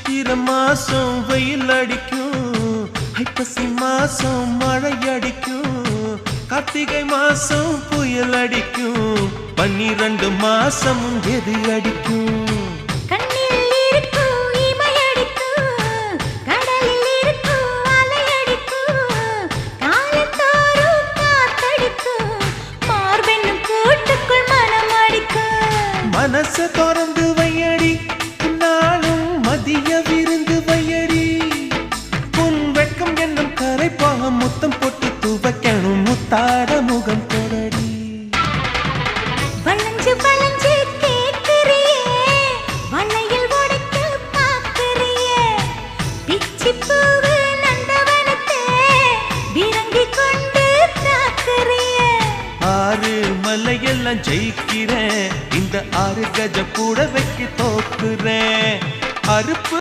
சித்திர மாசம் வெயில் அடிக்கும், ஐப்பசி மாசம் மழை அடிக்கும், கார்த்திகை மாசம் புயல் அடிக்கும், 12 மாசம் எது அடிக்கும்? மனச திறந்து வையடி, நாளும் மதிய விருந்து வையடி, உன் வெட்கம் என்னும் கரைப்பாக முத்தம் போட்டு துவைக்கணும், முத்தாட முகம் தொடடி. வளைஞ்சு வளைஞ்சு கேட்கிறியே, வளையல் உடைக்க பார்க்கிறியே, பிச்சி பூவு நந்தவனத்தே விரங்கி கொண்டு தாக்குறியே. 6 மலையெல்லாம் ஜெயிக்கிறேன், இந்த 6 கஜ கூட வைக்க தோக்குறேன். அறுப்பு